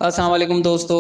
अस्सलाम वालेकुम दोस्तों।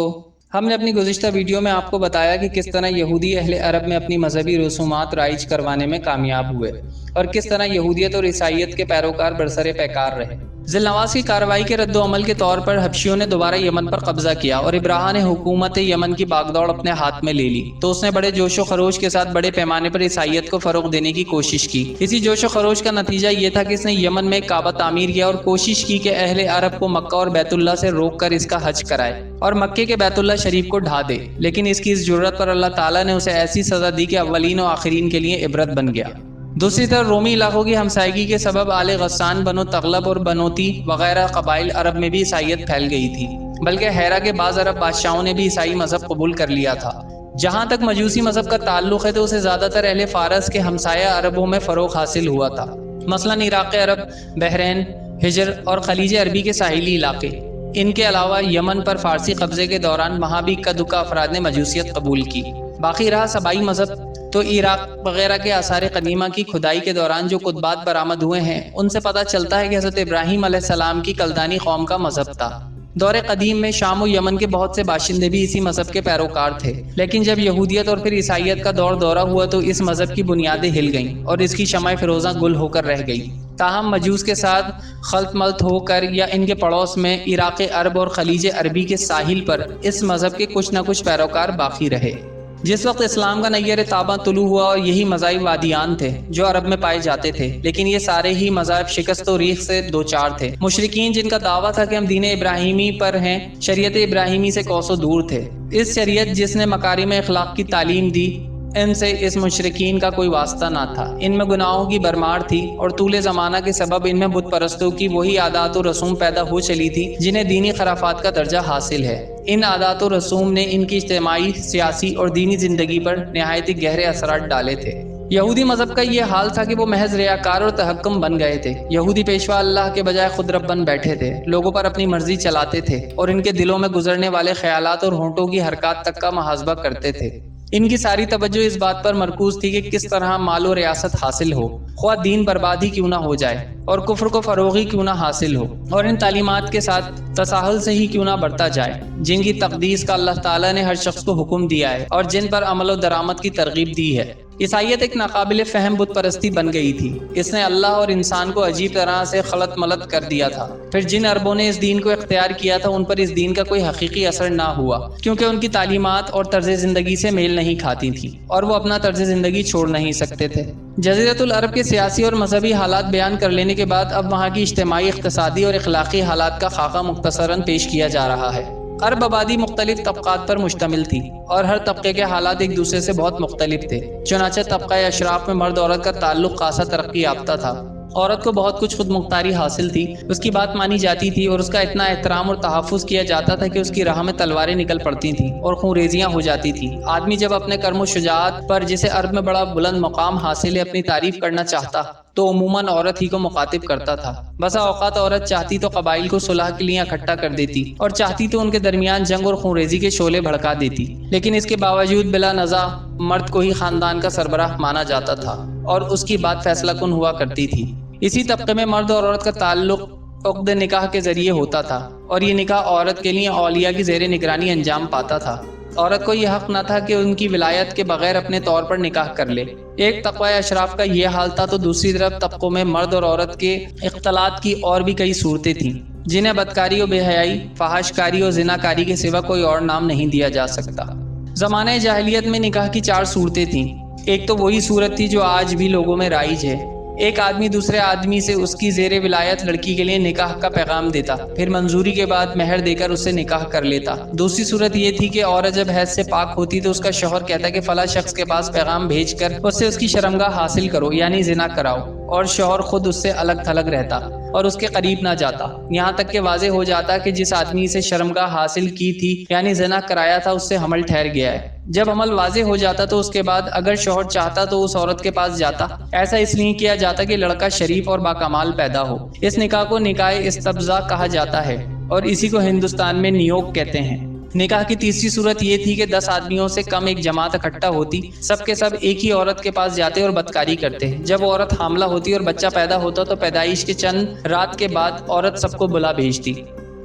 हमने अपनी गुज़िश्ता वीडियो में आपको बताया कि किस तरह यहूदी अहले अरब में अपनी मजहबी रसूमात राइज करवाने में कामयाब हुए और किस तरह यहूदियत और ईसाइयत के पैरोकार बरसरे पैकार रहे। ज़िलनवास की कार्रवाई के रद्द-ओ-अमल के तौर पर हबशियों ने दोबारा यमन पर कब्जा किया और इब्राहा ने हुकूमत यमन की बागदौड़ अपने हाथ में ले ली तो उसने बड़े जोशो खरोश के साथ बड़े पैमाने पर ईसाइयत को फ़रोग़ देने की कोशिश की। इसी जोशो खरोश का नतीजा ये था कि इसने यमन में काबा तामीर किया और कोशिश की कि अहले अरब को मक्का और बैतुल्लाह से रोक कर इसका हज कराए और मक्के के बैतुल्लाह शरीफ को ढा दे, लेकिन इसकी इस जुर्रत पर अल्लाह ताला ने उसे ऐसी सज़ा दी कि अव्वलीन और आखिरीन के लिए इबरत बन गया। दूसरी तरफ रोमी इलाकों की हमसायगी के सबब आले गस्सान, बनो तगलब और बनोती वगैरह कबाइल अरब में भी ईसाइयत फैल गई थी, बल्कि हैरा के बाज़ अरब बादशाहों ने भी ईसाई मजहब कबूल कर लिया था। जहाँ तक मजूसी मजहब का ताल्लुक़ है तो उसे ज़्यादातर अहले फ़ारस के हमसाया अरबों में फ़रोग़ हासिल हुआ था, मसलन इराक़ अरब, बहरैन, हिजर और खलीज अरबी के साहिली इलाके। इनके अलावा यमन पर फ़ारसी कब्ज़े के दौरान वहाँ भी इक्का दुक्का अफराद ने मजूसियत कबूल की। बाकी रहा सबाई मजहब, तो इराक़ वगैरह के आसार कदीमा की खुदाई के दौरान जो कुतबात बरामद हुए हैं उनसे पता चलता है कि हज़रत इब्राहीम अलैहिस्सलाम की कलदानी कौम का मजहब था। दौरे कदीम में शाम और यमन के बहुत से बाशिंदे भी इसी मजहब के पैरोकार थे, लेकिन जब यहूदियत और फिर ईसाइयत का दौरा हुआ तो इस मजहब की बुनियादें हिल गईं और इसकी शमाए फिरोज़ा गुल होकर रह गई। ताहम मजूस के साथ खल्त मल्त होकर या इनके पड़ोस में इराक़ अरब और खलीज अरबी के साहिल पर इस मजहब के कुछ न कुछ पैरोकार बाकी रहे। जिस वक्त इस्लाम का नैयर ताबा तुलू हुआ और यही मज़ाहिब वादियान थे जो अरब में पाए जाते थे, लेकिन ये सारे ही मज़ाहिब शिकस्त और रीख से दो चार थे। मुशरिकीन जिनका दावा था कि हम दीन इब्राहिमी पर हैं, शरीयत इब्राहिमी से कोसों दूर थे। इस शरीयत जिसने मकारिम अखलाक की तालीम दी, इनसे इस मुशरिकीन का कोई वास्ता ना था। इनमें गुनाहों की भरमार थी और तूले ज़माना के सबब इनमें बुत परस्तों की वही आदात और रसूम पैदा हो चली थी जिन्हें दीनी खराफात का दर्जा हासिल है। इन आदात और रसूम ने इनकी इज्तिमाई, सियासी और दीनी ज़िंदगी पर नहायत गहरे असरात डाले थे। यहूदी मज़हब का ये हाल था कि वो महज रियाकार और तहक्कुम बन गए थे। यहूदी पेशवा अल्लाह के बजाय खुद रब बन बैठे थे, लोगों पर अपनी मर्जी चलाते थे और इनके दिलों में गुजरने वाले ख्यालात और होंठों की हरकत तक का मुहासबा करते थे। इनकी सारी तवज्जो इस बात पर मरकूज थी कि किस तरह माल और रियासत हासिल हो, ख्वाह दीन बर्बादी क्यों ना हो जाए और कुफ्र को फरोगी क्यों ना हासिल हो, और इन तालीमात के साथ तसाहुल से ही क्यों ना बढ़ता जाए जिनकी तकदीस का अल्लाह ताला ने हर शख्स को हुक्म दिया है और जिन पर अमल और दरामद की तरगीब दी है। ईसाइयत एक नाकाबिल फ़हम बुत परस्ती बन गई थी। इसने अल्लाह और इंसान को अजीब तरह से खलत मलत कर दिया था। फिर जिन अरबों ने इस दीन को इख्तियार किया था उन पर इस दीन का कोई हकीकी असर ना हुआ, क्योंकि उनकी तालीमात और तर्ज ज़िंदगी से मेल नहीं खाती थी और वो अपना तर्ज ज़िंदगी छोड़ नहीं सकते थे। जज़ीरतुल अरब के सियासी और मजहबी हालात बयान कर लेने के बाद अब वहाँ की इज्तिमाई, इक़्तिसादी और अखलाक़ी हालात का खाका मुख्तसरन पेश किया जा रहा है। अरब आबादी मुख्तलिफ तबक़ात पर मुश्तमिल थी और हर तबके के हालात एक दूसरे से बहुत मुख्तलिफ थे। चुनांचे तबका अशराफ में मर्द औरत का ताल्लुक़ खासा तरक्की याफ्ता था। औरत को बहुत कुछ खुद मुख्तारी हासिल थी, उसकी बात मानी जाती थी और उसका इतना एहतराम और तहफ़्फ़ुज़ किया जाता था कि उसकी राह में तलवारें निकल पड़ती थीं और खूंरेज़ियाँ हो जाती थीं। आदमी जब अपने कर्म शुजाअत पर, जिसे अरब में बड़ा बुलंद मकाम हासिल है, अपनी तारीफ़ करना चाहता तो उमूमन औरत ही को मुखातिब करता था। बसा औक़ात औरत चाहती तो कबाइल को सुलह के लिए इकट्ठा कर देती और चाहती तो उनके दरमियान जंग और खूंरेज़ी के शोले भड़का देती, लेकिन इसके बावजूद बिला नज़ा मर्द को ही ख़ानदान का सरबराह माना जाता था और उसकी बात फैसला कुन हुआ करती थी। इसी तबके में मर्द और औरत का ताल्लुक़ उक़्द निकाह के ज़रिए होता था और ये निकाह औरत के लिए औलिया की ज़ेर निगरानी अंजाम पाता था। औरत को यह हक़ न था कि उनकी विलायत के बगैर अपने तौर पर निकाह कर ले। एक तक़वा अशराफ का यह हाल था तो दूसरी तरफ तबकों में मर्द और औरत के इख्तलात की और भी कई सूरतें थीं जिन्हें बदकारी और बेहयाई, फहाशकारी और ज़िनाकारी के सिवा कोई और नाम नहीं दिया जा सकता। ज़माने जाहिलियत में निकाह की चार सूरतें थीं। एक तो वही सूरत थी जो आज भी लोगों में राइज है। एक आदमी दूसरे आदमी से उसकी ज़ेरे विलायत लड़की के लिए निकाह का पैगाम देता, फिर मंजूरी के बाद महर देकर उससे निकाह कर लेता। दूसरी सूरत ये थी कि औरत जब हैज से पाक होती तो उसका शौहर कहता कि फ़ला शख्स के पास पैगाम भेजकर उससे उसकी शर्मगाह हासिल करो, यानी ज़िना कराओ, और शौहर खुद उससे अलग थलग रहता और उसके करीब ना जाता, यहाँ तक कि वाज़े हो जाता कि जिस आदमी से शर्मगाह हासिल की थी यानी ज़िना कराया था उससे हमल ठहर गया है। जब हमल वाज़े हो जाता तो उसके बाद अगर शौहर चाहता तो उस औरत के पास जाता। ऐसा इसलिए किया जाता कि लड़का शरीफ और बाकमाल पैदा हो। इस निकाह को निकाह इस्तब्ज़ा कहा जाता है और इसी को हिंदुस्तान में नियोग कहते हैं। निकाह की तीसरी सूरत ये थी कि 10 आदमियों से कम एक जमात इकट्ठा होती, सब के सब एक ही औरत के पास जाते और बदकारी करते। जब औरत हामला होती और बच्चा पैदा होता तो पैदाइश के चंद रात के बाद औरत सबको बुला भेजती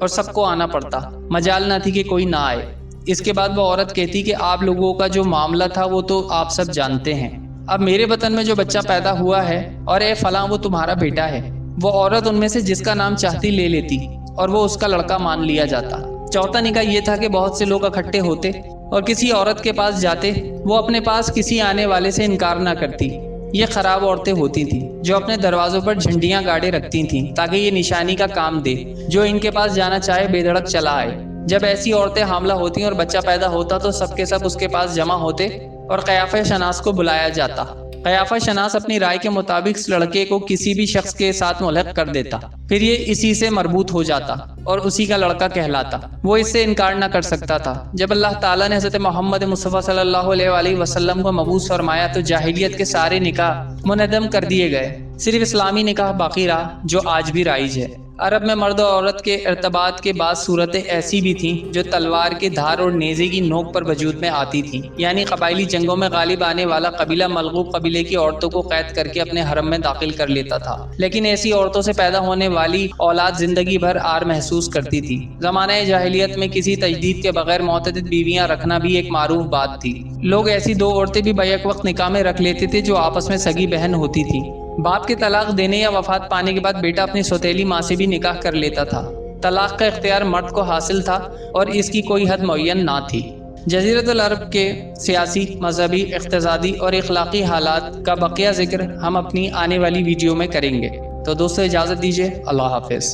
اور سب کو آنا پڑتا، مجال نہ تھی کہ کوئی نہ آئے۔ اس کے بعد وہ عورت کہتی کہ آپ لوگوں کا جو معاملہ تھا وہ تو آپ سب جانتے ہیں، اب میرے وطن میں جو بچہ پیدا ہوا ہے اور اے فلاں وہ تمہارا بیٹا ہے۔ وہ عورت ان میں سے جس کا نام چاہتی لے لیتی اور وہ اس کا لڑکا مان لیا جاتا۔ چوتھا نکاح یہ تھا کہ بہت سے لوگ اکٹھے ہوتے اور کسی عورت کے پاس جاتے، وہ اپنے پاس کسی آنے والے سے انکار نہ کرتی۔ یہ خراب عورتیں ہوتی تھیں جو اپنے دروازوں پر جھنڈیاں گاڑے رکھتی تھیں تاکہ یہ نشانی کا کام دے، جو ان کے پاس جانا چاہے بے دھڑک چلا آئے۔ جب ایسی عورتیں حاملہ ہوتی اور بچہ پیدا ہوتا تو سب کے سب اس کے پاس جمع ہوتے اور قیافہ شناس کو بلایا جاتا۔ قیافہ شناس اپنی رائے کے مطابق اس لڑکے کو کسی بھی شخص کے ساتھ ملحق کر دیتا، پھر یہ اسی سے مربوط ہو جاتا اور اسی کا لڑکا کہلاتا۔ وہ اس سے انکار نہ کر سکتا تھا۔ جب اللہ تعالیٰ نے حضرت محمد مصطفیٰ صلی اللہ علیہ وآلہ وسلم کو مبعوث فرمایا تو جاہلیت کے سارے نکاح منہدم کر دیے گئے، صرف اسلامی نکاح باقی رہا جو آج بھی رائج ہے۔ عرب میں مرد و عورت کے ارتباط کے بعض صورتیں ایسی بھی تھیں جو تلوار کی دھار اور نیزے کی نوک پر وجود میں آتی تھیں، یعنی قبائلی جنگوں میں غالب آنے والا قبیلہ مغلوب قبیلے کی عورتوں کو قید کر کے اپنے حرم میں داخل کر لیتا تھا، لیکن ایسی عورتوں سے پیدا ہونے والی اولاد زندگی بھر عار محسوس کرتی تھی۔ زمانہ جاہلیت میں کسی تجدید کے بغیر معتدد بیویاں رکھنا بھی ایک معروف بات تھی۔ لوگ ایسی دو عورتیں بھی بیک وقت نکاح میں رکھ لیتے تھے جو آپس میں سگی بہن ہوتی تھی۔ باپ کے طلاق دینے یا وفات پانے کے بعد بیٹا اپنی سوتیلی ماں سے بھی نکاح کر لیتا تھا۔ طلاق کا اختیار مرد کو حاصل تھا اور اس کی کوئی حد معین نہ تھی۔ جزیرۃ العرب کے سیاسی، مذہبی، اقتصادی اور اخلاقی حالات کا بقیہ ذکر ہم اپنی آنے والی ویڈیو میں کریں گے۔ تو دوستو اجازت دیجیے، اللہ حافظ۔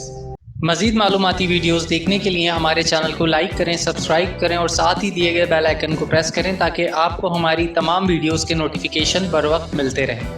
مزید معلوماتی ویڈیوز دیکھنے کے لیے ہمارے چینل کو لائک کریں، سبسکرائب کریں اور ساتھ ہی دیے گئے بیل آئیکن کو پریس کریں تاکہ آپ کو ہماری تمام ویڈیوز کے نوٹیفیکیشن بر وقت ملتے رہیں۔